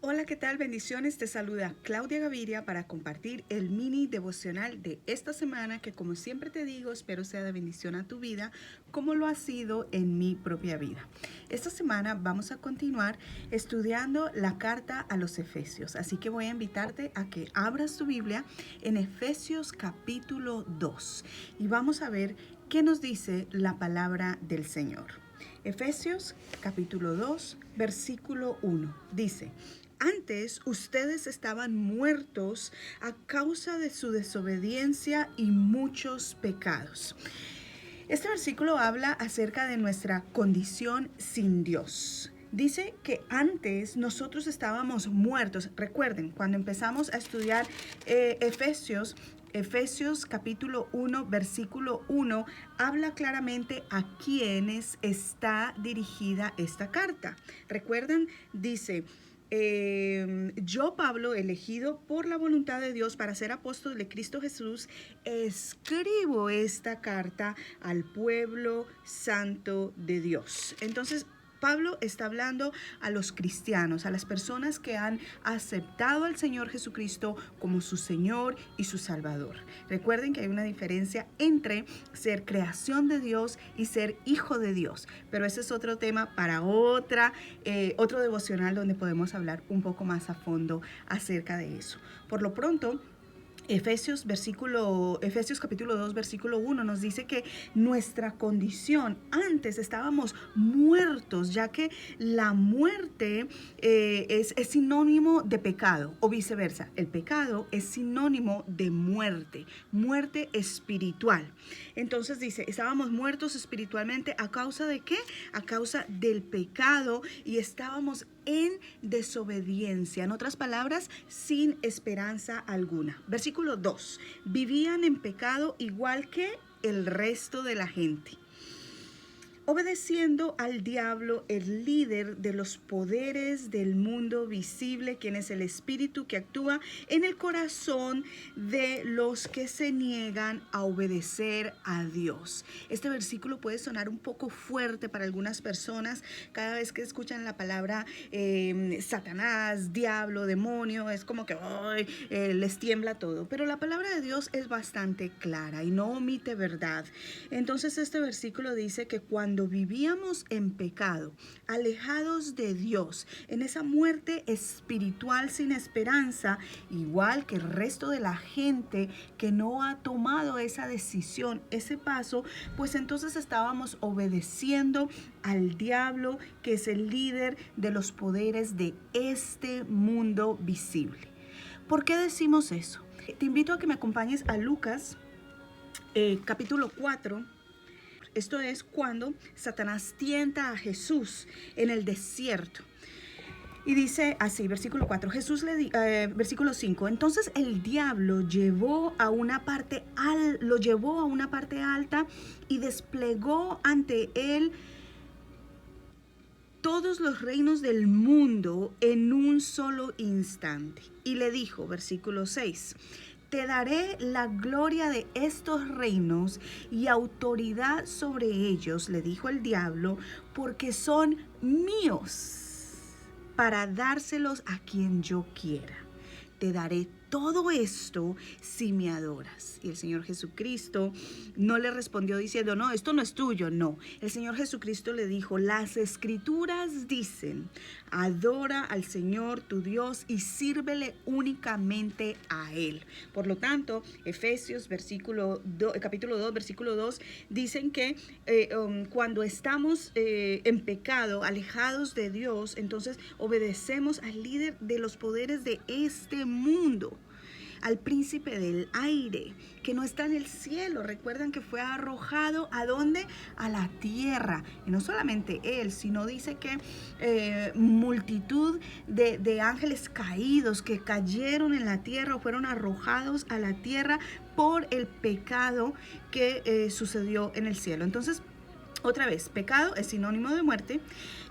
Hola, ¿qué tal? Bendiciones. Te saluda Claudia Gaviria para compartir el mini devocional de esta semana que, como siempre te digo, espero sea de bendición a tu vida como lo ha sido en mi propia vida. Esta semana vamos a continuar estudiando la carta a los Efesios, así que voy a invitarte a que abras tu Biblia en Efesios capítulo 2 y vamos a ver qué nos dice la palabra del Señor. Efesios capítulo 2, versículo 1 dice: antes ustedes estaban muertos a causa de su desobediencia y muchos pecados. Este versículo habla acerca de nuestra condición sin Dios. Dice que antes nosotros estábamos muertos. Recuerden, cuando empezamos a estudiar Efesios capítulo 1, versículo 1, habla claramente a quiénes está dirigida esta carta. Recuerden, dice: yo, Pablo, elegido por la voluntad de Dios para ser apóstol de Cristo Jesús, escribo esta carta al pueblo santo de Dios. Entonces, Pablo está hablando a los cristianos, a las personas que han aceptado al Señor Jesucristo como su Señor y su Salvador. Recuerden que hay una diferencia entre ser creación de Dios y ser hijo de Dios, pero ese es otro tema para otro devocional donde podemos hablar un poco más a fondo acerca de eso. Por lo pronto, Efesios capítulo 2, versículo 1 nos dice que nuestra condición, antes estábamos muertos, ya que la muerte es sinónimo de pecado, o viceversa. El pecado es sinónimo de muerte espiritual. Entonces dice, estábamos muertos espiritualmente ¿a causa de qué? A causa del pecado, y estábamos en desobediencia, en otras palabras, sin esperanza alguna. Versículo 2, vivían en pecado igual que el resto de la gente, obedeciendo al diablo, el líder de los poderes del mundo visible, quien es el espíritu que actúa en el corazón de los que se niegan a obedecer a Dios. Este versículo puede sonar un poco fuerte para algunas personas. Cada vez que escuchan la palabra Satanás, diablo, demonio, es como que les tiembla todo. Pero la palabra de Dios es bastante clara y no omite verdad. Entonces este versículo dice que cuando vivíamos en pecado, alejados de Dios, en esa muerte espiritual sin esperanza, igual que el resto de la gente que no ha tomado esa decisión, ese paso, pues entonces estábamos obedeciendo al diablo, que es el líder de los poderes de este mundo visible. ¿Por qué decimos eso? Te invito a que me acompañes a Lucas capítulo 4. Esto es cuando Satanás tienta a Jesús en el desierto. Y dice así, versículo 4, versículo 5, entonces el diablo lo llevó a una parte alta y desplegó ante él todos los reinos del mundo en un solo instante. Y le dijo, versículo 6, te daré la gloria de estos reinos y autoridad sobre ellos, le dijo el diablo, porque son míos, para dárselos a quien yo quiera. Te daré todo esto si me adoras. Y el Señor Jesucristo no le respondió diciendo, no, esto no es tuyo, no. El Señor Jesucristo le dijo, las Escrituras dicen, adora al Señor tu Dios y sírvele únicamente a Él. Por lo tanto, Efesios capítulo 2, versículo 2, dicen que cuando estamos en pecado, alejados de Dios, entonces obedecemos al líder de los poderes de este mundo, al príncipe del aire, que no está en el cielo. Recuerdan que fue arrojado ¿a dónde? A la tierra. Y no solamente él, sino dice que multitud de ángeles caídos que cayeron en la tierra o fueron arrojados a la tierra por el pecado que sucedió en el cielo. Entonces, otra vez, pecado es sinónimo de muerte.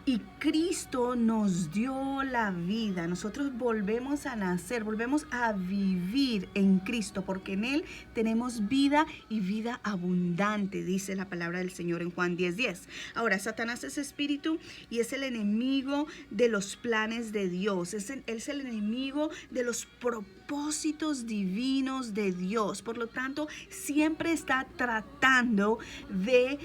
Y Cristo nos dio la vida. Nosotros volvemos a nacer, volvemos a vivir en Cristo, porque en Él tenemos vida y vida abundante, dice la palabra del Señor en Juan 10:10. Ahora, Satanás es espíritu y es el enemigo de los planes de Dios. Es el enemigo de los propósitos divinos de Dios. Por lo tanto, siempre está tratando de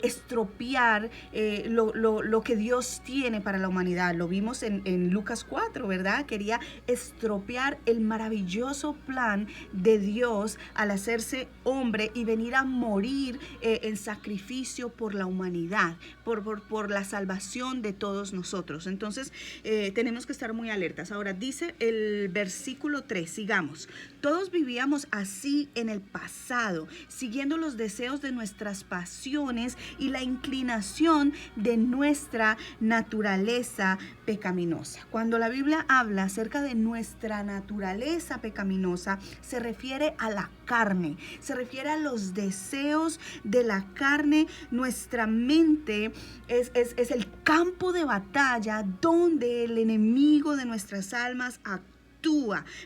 estropear lo que Dios tiene para la humanidad. Lo vimos en Lucas 4, ¿verdad? Quería estropear el maravilloso plan de Dios al hacerse hombre y venir a morir en sacrificio por la humanidad, por la salvación de todos nosotros. Entonces, tenemos que estar muy alertas. Ahora, dice el versículo 3, sigamos. Todos vivíamos así en el pasado, siguiendo los deseos de nuestras pasiones y la inclinación de nuestra naturaleza pecaminosa. Cuando la Biblia habla acerca de nuestra naturaleza pecaminosa, se refiere a la carne, se refiere a los deseos de la carne. Nuestra mente es el campo de batalla donde el enemigo de nuestras almas actúa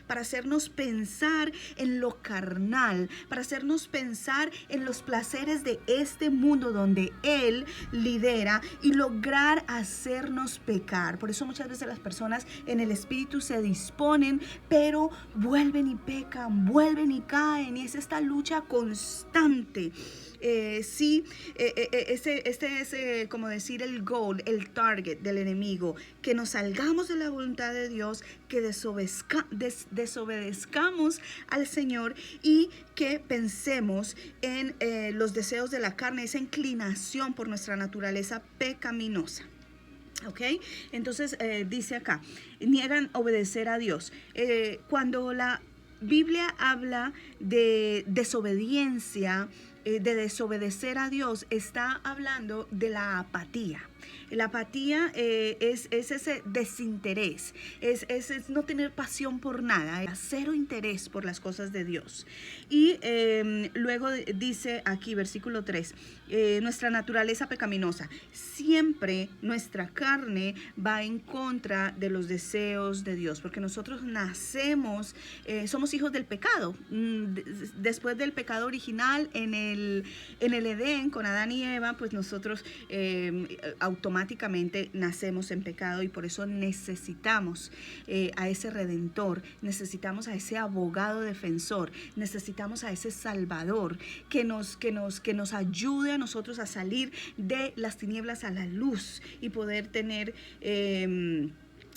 para hacernos pensar en lo carnal, para hacernos pensar en los placeres de este mundo donde Él lidera y lograr hacernos pecar. Por eso muchas veces las personas en el espíritu se disponen, pero vuelven y pecan, vuelven y caen, y es esta lucha constante. Este es como decir el goal, el target del enemigo, que nos salgamos de la voluntad de Dios, que desobedezcamos al Señor y que pensemos en los deseos de la carne, esa inclinación por nuestra naturaleza pecaminosa. ¿Ok? Entonces dice acá, niegan obedecer a Dios. Cuando la Biblia habla de desobediencia, de desobedecer a Dios, está hablando de la apatía. La apatía es ese desinterés, es no tener pasión por nada, es cero interés por las cosas de Dios. Y luego dice aquí, versículo 3, nuestra naturaleza pecaminosa. Siempre nuestra carne va en contra de los deseos de Dios, porque nosotros nacemos, somos hijos del pecado. Después del pecado original en el Edén, con Adán y Eva, pues nosotros automáticamente nacemos en pecado, y por eso necesitamos a ese Redentor, necesitamos a ese abogado defensor, necesitamos a ese Salvador que nos ayude a nosotros a salir de las tinieblas a la luz y poder tener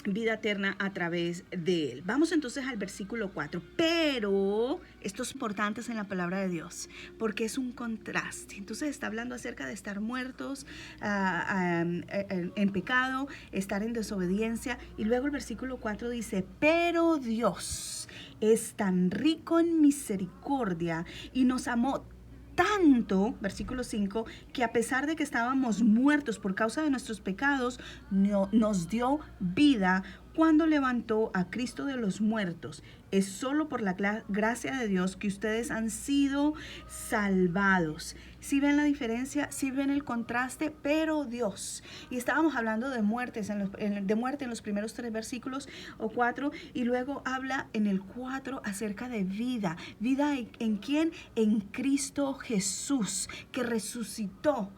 vida eterna a través de Él. Vamos entonces al versículo 4. Pero esto es importante en la palabra de Dios, porque es un contraste. Entonces está hablando acerca de estar muertos en pecado, estar en desobediencia. Y luego el versículo 4 dice, pero Dios es tan rico en misericordia y nos amó tanto, versículo 5, que a pesar de que estábamos muertos por causa de nuestros pecados, nos dio vida cuando levantó a Cristo de los muertos. Es solo por la gracia de Dios que ustedes han sido salvados. ¿Sí ven la diferencia? ¿Sí ven el contraste? Pero Dios. Y estábamos hablando de muerte en los primeros 3 versículos o 4, y luego habla en el 4 acerca de vida. ¿Vida en quién? En Cristo Jesús, que resucitó.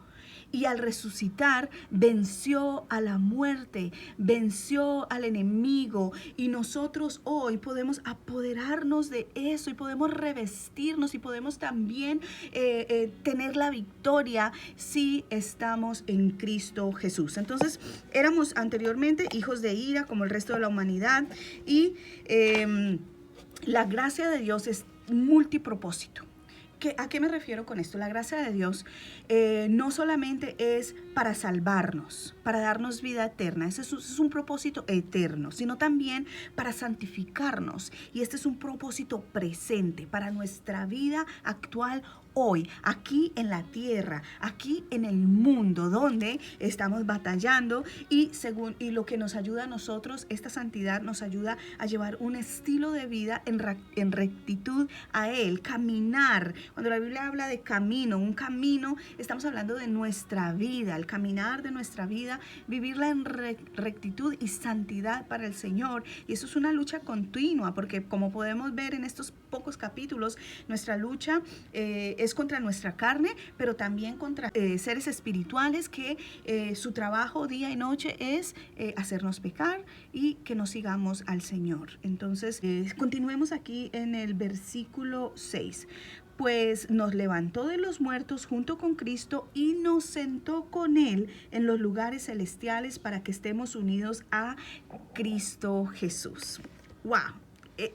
Y al resucitar venció a la muerte, venció al enemigo, y nosotros hoy podemos apoderarnos de eso y podemos revestirnos y podemos también tener la victoria si estamos en Cristo Jesús. Entonces éramos anteriormente hijos de ira como el resto de la humanidad, y la gracia de Dios es multipropósito. ¿A qué me refiero con esto? La gracia de Dios no solamente es para salvarnos, para darnos vida eterna, ese es un propósito eterno, sino también para santificarnos. Y este es un propósito presente para nuestra vida actual hoy, aquí en la tierra, aquí en el mundo donde estamos batallando y lo que nos ayuda a nosotros, esta santidad nos ayuda a llevar un estilo de vida en rectitud a Él, caminar. Cuando la Biblia habla de camino, un camino, estamos hablando de nuestra vida, el caminar de nuestra vida, vivirla en rectitud y santidad para el Señor. Y eso es una lucha continua, porque como podemos ver en estos pocos capítulos, nuestra lucha es contra nuestra carne, pero también contra seres espirituales que su trabajo día y noche es hacernos pecar y que no sigamos al Señor. Entonces, continuemos aquí en el versículo 6. Pues nos levantó de los muertos junto con Cristo y nos sentó con Él en los lugares celestiales para que estemos unidos a Cristo Jesús. ¡Wow!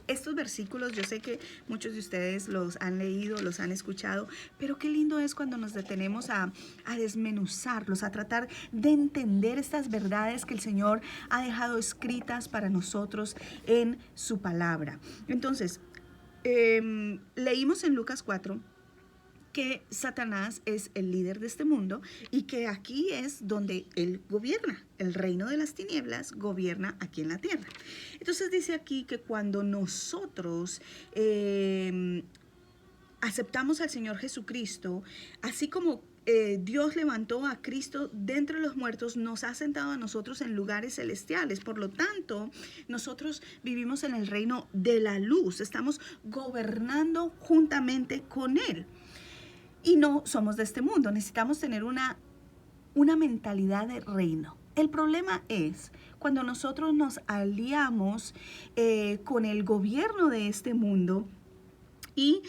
Estos versículos yo sé que muchos de ustedes los han leído, los han escuchado, pero qué lindo es cuando nos detenemos a desmenuzarlos, a tratar de entender estas verdades que el Señor ha dejado escritas para nosotros en su palabra. Entonces, leímos en Lucas 4 que Satanás es el líder de este mundo y que aquí es donde él gobierna. El reino de las tinieblas gobierna aquí en la tierra. Entonces dice aquí que cuando nosotros aceptamos al Señor Jesucristo, así como Dios levantó a Cristo de entre los muertos, nos ha sentado a nosotros en lugares celestiales. Por lo tanto, nosotros vivimos en el reino de la luz. Estamos gobernando juntamente con Él. Y no somos de este mundo. Necesitamos tener una mentalidad de reino. El problema es cuando nosotros nos aliamos con el gobierno de este mundo y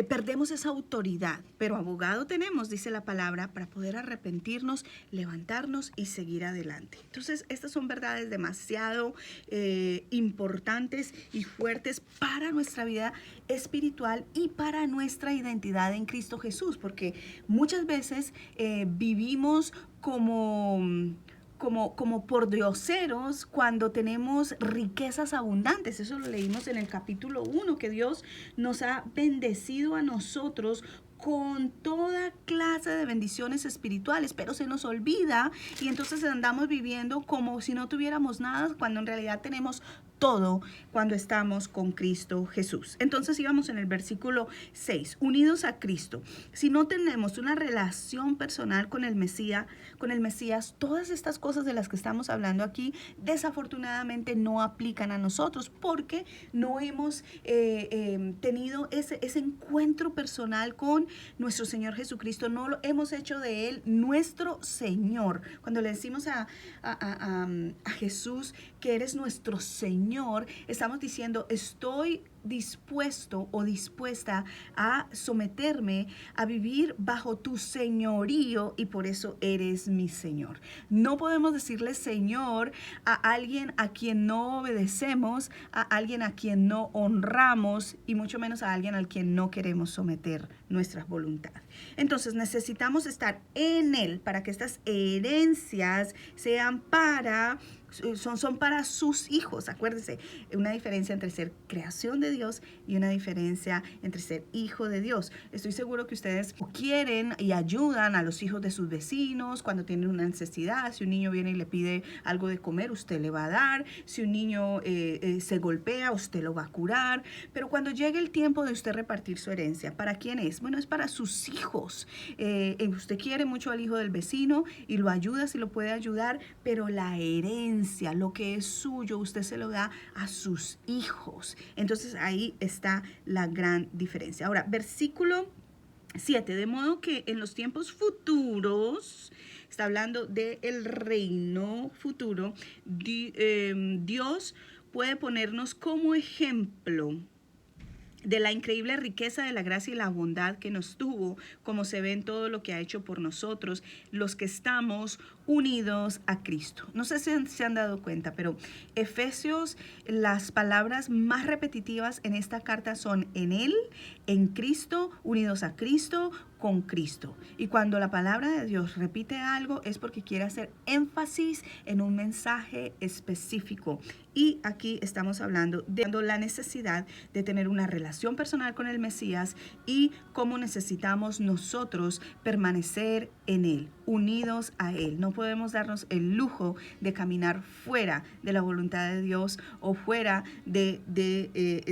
perdemos esa autoridad. Pero abogado tenemos, dice la palabra, para poder arrepentirnos, levantarnos y seguir adelante. Entonces, estas son verdades demasiado importantes y fuertes para nuestra vida espiritual y para nuestra identidad en Cristo Jesús, porque muchas veces vivimos como pordioseros cuando tenemos riquezas abundantes. Eso lo leímos en el capítulo 1, que Dios nos ha bendecido a nosotros con toda clase de bendiciones espirituales, pero se nos olvida y entonces andamos viviendo como si no tuviéramos nada, cuando en realidad tenemos todo cuando estamos con Cristo Jesús. Entonces íbamos en el versículo 6, unidos a Cristo. Si no tenemos una relación personal con el Mesías, todas estas cosas de las que estamos hablando aquí, desafortunadamente no aplican a nosotros, porque no hemos tenido ese encuentro personal con nuestro Señor Jesucristo, no lo hemos hecho de Él nuestro Señor. Cuando le decimos a Jesús que eres nuestro Señor, estamos diciendo, estoy dispuesto o dispuesta a someterme, a vivir bajo tu señorío, y por eso eres mi Señor. No podemos decirle Señor a alguien a quien no obedecemos, a alguien a quien no honramos, y mucho menos a alguien al quien no queremos someter nuestra voluntad. Entonces necesitamos estar en Él para que estas herencias sean son para sus hijos. Acuérdense, una diferencia entre ser creación de Dios y una diferencia entre ser hijo de Dios. Estoy seguro que ustedes quieren y ayudan a los hijos de sus vecinos cuando tienen una necesidad. Si un niño viene y le pide algo de comer, usted le va a dar. Si un niño se golpea, usted lo va a curar. Pero cuando llegue el tiempo de usted repartir su herencia, ¿para quién es? Bueno, es para sus hijos. Usted quiere mucho al hijo del vecino y lo ayuda si lo puede ayudar, pero la herencia, lo que es suyo, usted se lo da a sus hijos. Entonces ahí está la gran diferencia. Ahora, versículo 7, de modo que en los tiempos futuros, está hablando del reino futuro, Dios puede ponernos como ejemplo de la increíble riqueza de la gracia y la bondad que nos tuvo, como se ve en todo lo que ha hecho por nosotros, los que estamos unidos a Cristo. No sé si se han dado cuenta, pero Efesios, las palabras más repetitivas en esta carta son en Él, en Cristo, unidos a Cristo, con Cristo. Y cuando la palabra de Dios repite algo es porque quiere hacer énfasis en un mensaje específico. Y aquí estamos hablando de la necesidad de tener una relación personal con el Mesías y cómo necesitamos nosotros permanecer en Él, unidos a Él. No podemos darnos el lujo de caminar fuera de la voluntad de Dios o fuera de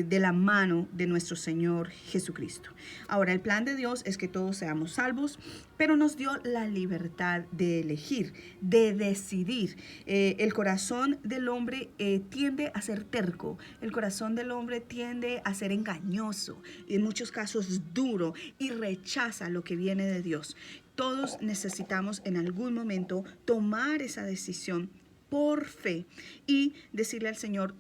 la mano de nuestro Señor Jesucristo. Ahora, el plan de Dios es que todos seamos salvos, pero nos dio la libertad de elegir, de decidir. El corazón del hombre tiende a ser terco, el corazón del hombre tiende a ser engañoso, en muchos casos duro, y rechaza lo que viene de Dios. Todos necesitamos en algún momento tomar esa decisión por fe y decirle al Señor: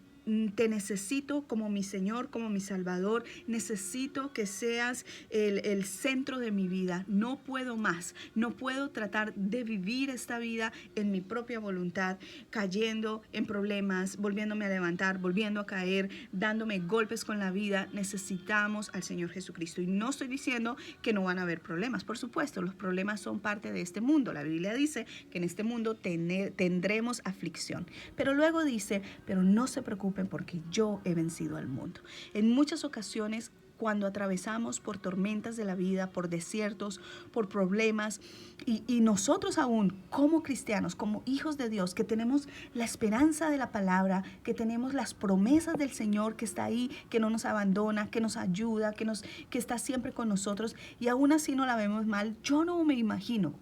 te necesito como mi Señor, como mi Salvador. Necesito que seas el centro de mi vida. No puedo más. No puedo tratar de vivir esta vida en mi propia voluntad, cayendo en problemas, volviéndome a levantar, volviendo a caer, dándome golpes con la vida. Necesitamos al Señor Jesucristo. Y no estoy diciendo que no van a haber problemas. Por supuesto, los problemas son parte de este mundo. La Biblia dice que en este mundo tendremos aflicción. Pero luego dice: pero no se preocupen, porque yo he vencido al mundo. En muchas ocasiones, cuando atravesamos por tormentas de la vida, por desiertos, por problemas, y nosotros aún como cristianos, como hijos de Dios, que tenemos la esperanza de la palabra, que tenemos las promesas del Señor que está ahí, que no nos abandona, que nos ayuda, que está siempre con nosotros, y aún así no la vemos mal, yo no me imagino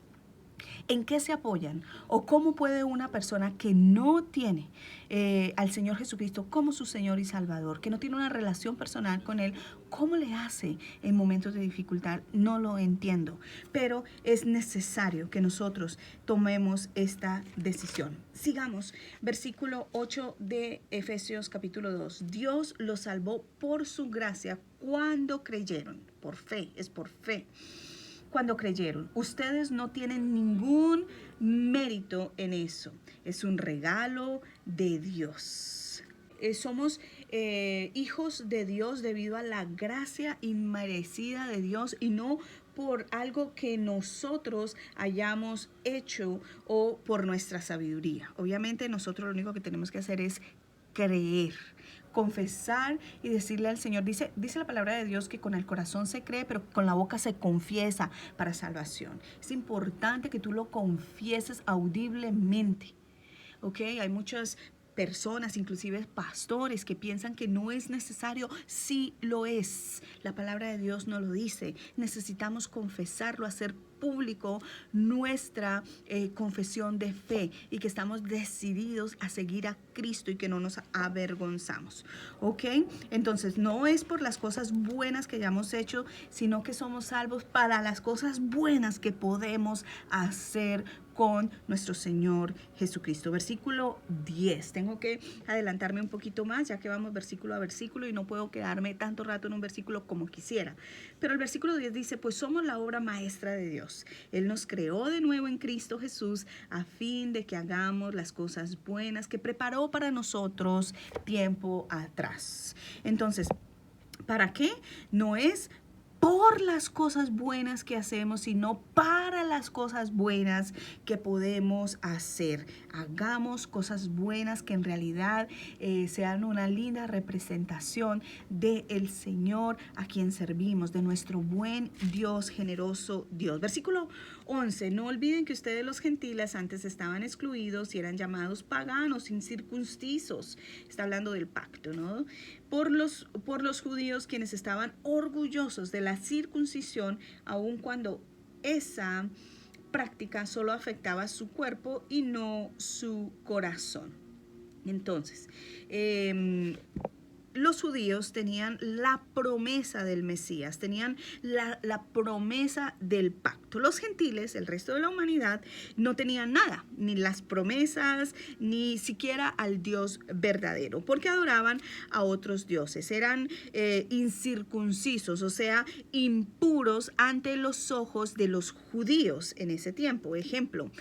¿en qué se apoyan? ¿O cómo puede una persona que no tiene al Señor Jesucristo como su Señor y Salvador, que no tiene una relación personal con Él, cómo le hace en momentos de dificultad? No lo entiendo, pero es necesario que nosotros tomemos esta decisión. Sigamos, versículo 8 de Efesios capítulo 2. Dios los salvó por su gracia cuando creyeron. Por fe, es por fe. Cuando creyeron. Ustedes no tienen ningún mérito en eso. Es un regalo de Dios. Somos hijos de Dios debido a la gracia inmerecida de Dios y no por algo que nosotros hayamos hecho o por nuestra sabiduría. Obviamente nosotros lo único que tenemos que hacer es creer, confesar y decirle al Señor. Dice la palabra de Dios que con el corazón se cree, pero con la boca se confiesa para salvación. Es importante que tú lo confieses audiblemente. ¿Ok? Hay muchas personas, inclusive pastores, que piensan que no es necesario. Sí lo es. La palabra de Dios nos lo dice. Necesitamos confesarlo, hacer público nuestra confesión de fe y que estamos decididos a seguir a Cristo y que no nos avergonzamos. ¿Ok? Entonces no es por las cosas buenas que hayamos hecho, sino que somos salvos para las cosas buenas que podemos hacer con nuestro Señor Jesucristo. Versículo 10. Tengo que adelantarme un poquito más, ya que vamos versículo a versículo y no puedo quedarme tanto rato en un versículo como quisiera. Pero el versículo 10 dice: pues somos la obra maestra de Dios. Él nos creó de nuevo en Cristo Jesús a fin de que hagamos las cosas buenas que preparó para nosotros tiempo atrás. Entonces, ¿para qué? No es por las cosas buenas que hacemos, sino para las cosas buenas que podemos hacer. Hagamos cosas buenas que en realidad sean una linda representación del Señor a quien servimos, de nuestro buen Dios, generoso Dios. Versículo 11. No olviden que ustedes los gentiles antes estaban excluidos y eran llamados paganos, incircuncisos. Está hablando del pacto, ¿no? Por los judíos, quienes estaban orgullosos de la circuncisión, aun cuando esa práctica solo afectaba su cuerpo y no su corazón. Entonces, los judíos tenían la promesa del Mesías, tenían la promesa del pacto. Los gentiles, el resto de la humanidad, no tenían nada, ni las promesas, ni siquiera al Dios verdadero, porque adoraban a otros dioses. Eran incircuncisos, o sea, impuros ante los ojos de los judíos en ese tiempo. Ejemplo,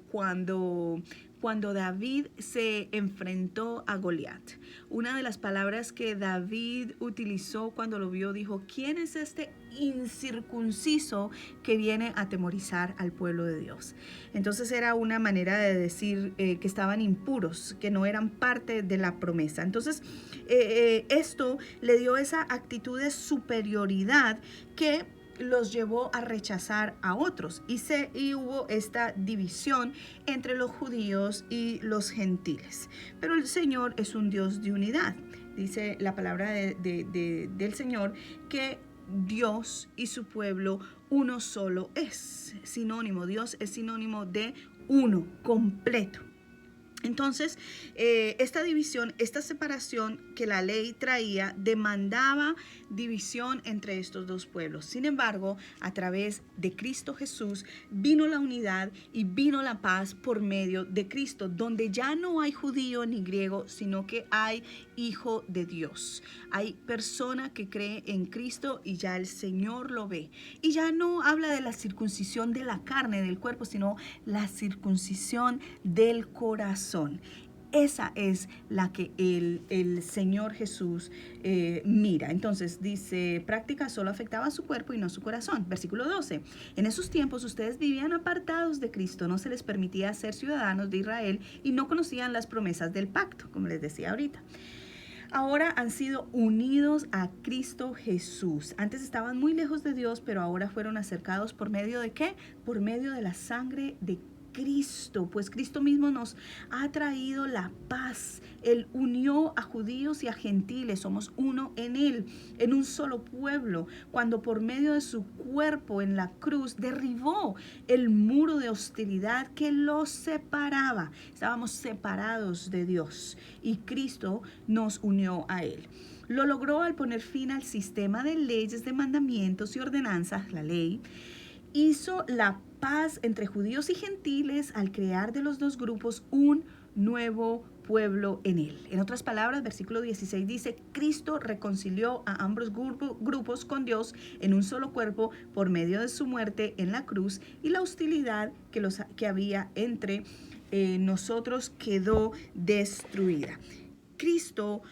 cuando cuando David se enfrentó a Goliat. Una de las palabras que David utilizó cuando lo vio, dijo: ¿quién es este incircunciso que viene a atemorizar al pueblo de Dios? Entonces era una manera de decir que estaban impuros, que no eran parte de la promesa. Entonces esto le dio esa actitud de superioridad que los llevó a rechazar a otros y hubo esta división entre los judíos y los gentiles. Pero el Señor es un Dios de unidad. Dice la palabra del Señor que Dios y su pueblo uno solo es sinónimo. Dios es sinónimo de uno, completo. Entonces, esta división, esta separación que la ley traía, demandaba división entre estos dos pueblos. Sin embargo, a través de Cristo Jesús vino la unidad y vino la paz por medio de Cristo, donde ya no hay judío ni griego, sino que hay hijo de Dios. Hay persona que cree en Cristo y ya el Señor lo ve. Y ya no habla de la circuncisión de la carne, del cuerpo, sino la circuncisión del corazón. Esa es la que el Señor Jesús mira. Entonces dice, práctica solo afectaba a su cuerpo y no a su corazón. Versículo 12. En esos tiempos ustedes vivían apartados de Cristo, no se les permitía ser ciudadanos de Israel y no conocían las promesas del pacto, como les decía ahorita. Ahora han sido unidos a Cristo Jesús. Antes estaban muy lejos de Dios, pero ahora fueron acercados ¿por medio de qué? Por medio de la sangre de Cristo, pues Cristo mismo nos ha traído la paz. Él unió a judíos y a gentiles, somos uno en Él, en un solo pueblo, cuando por medio de su cuerpo en la cruz derribó el muro de hostilidad que los separaba. Estábamos separados de Dios y Cristo nos unió a Él. Lo logró al poner fin al sistema de leyes, de mandamientos y ordenanzas, la ley. Hizo la paz entre judíos y gentiles al crear de los dos grupos un nuevo pueblo en él. En otras palabras, versículo 16 dice, Cristo reconcilió a ambos grupos con Dios en un solo cuerpo por medio de su muerte en la cruz, y la hostilidad que había entre nosotros quedó destruida. Cristo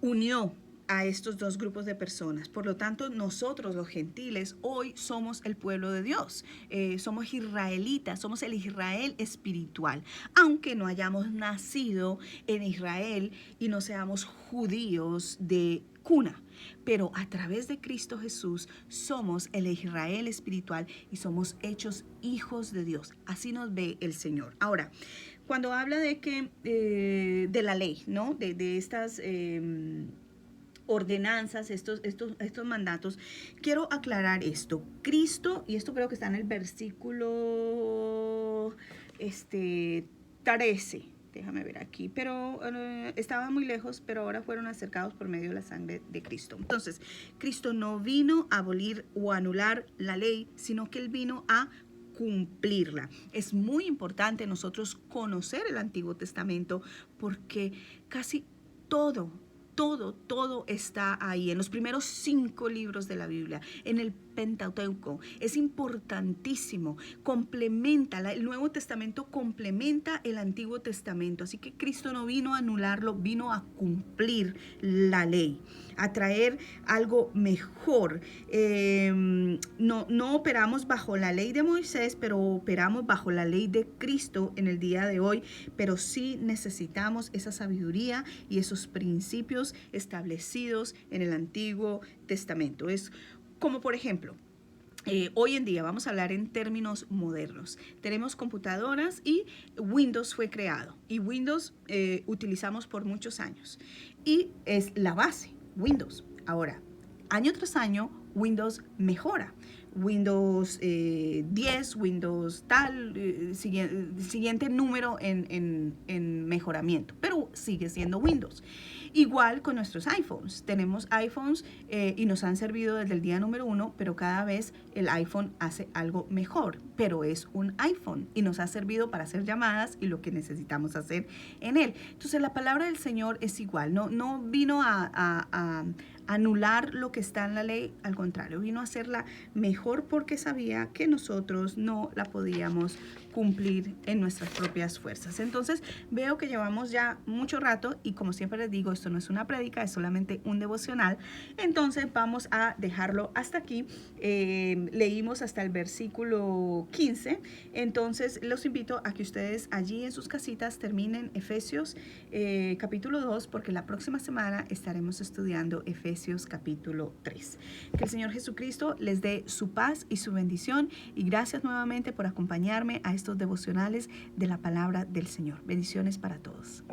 unió a estos dos grupos de personas. Por lo tanto, nosotros los gentiles hoy somos el pueblo de Dios. Somos israelitas, somos el Israel espiritual. Aunque no hayamos nacido en Israel y no seamos judíos de cuna. Pero a través de Cristo Jesús somos el Israel espiritual y somos hechos hijos de Dios. Así nos ve el Señor. Ahora, cuando habla de que de la ley, ¿no? De estas ordenanzas, estos mandatos, quiero aclarar esto. Cristo, y esto creo que está en el versículo 13, déjame ver aquí, pero estaba muy lejos, pero ahora fueron acercados por medio de la sangre de Cristo. Entonces, Cristo no vino a abolir o anular la ley, sino que Él vino a cumplirla. Es muy importante nosotros conocer el Antiguo Testamento porque casi todo está ahí, en los primeros 5 libros de la Biblia, en el Pentateuco. Es importantísimo, complementa, el Nuevo Testamento complementa el Antiguo Testamento, así que Cristo no vino a anularlo, vino a cumplir la ley, a traer algo mejor. No operamos bajo la ley de Moisés, pero operamos bajo la ley de Cristo en el día de hoy, pero sí necesitamos esa sabiduría y esos principios establecidos en el Antiguo Testamento. Es como por ejemplo, hoy en día vamos a hablar en términos modernos. Tenemos computadoras y Windows fue creado y Windows utilizamos por muchos años y es la base, Windows. Ahora, año tras año, Windows mejora. Windows 10, Windows tal, siguiente número en mejoramiento, pero sigue siendo Windows. Igual con nuestros iPhones. Tenemos iPhones y nos han servido desde el día número 1, pero cada vez el iPhone hace algo mejor, pero es un iPhone y nos ha servido para hacer llamadas y lo que necesitamos hacer en él. Entonces la palabra del Señor es igual, no vino a anular lo que está en la ley, al contrario, vino a hacerla mejor porque sabía que nosotros no la podíamos cumplir en nuestras propias fuerzas. Entonces veo que llevamos ya mucho rato y como siempre les digo, esto no es una prédica, es solamente un devocional. Entonces vamos a dejarlo hasta aquí. Leímos hasta el versículo 15. Entonces los invito a que ustedes allí en sus casitas terminen Efesios capítulo 2, porque la próxima semana estaremos estudiando Efesios capítulo 3. Que el Señor Jesucristo les dé su paz y su bendición, y gracias nuevamente por acompañarme a estos devocionales de la palabra del Señor. Bendiciones para todos.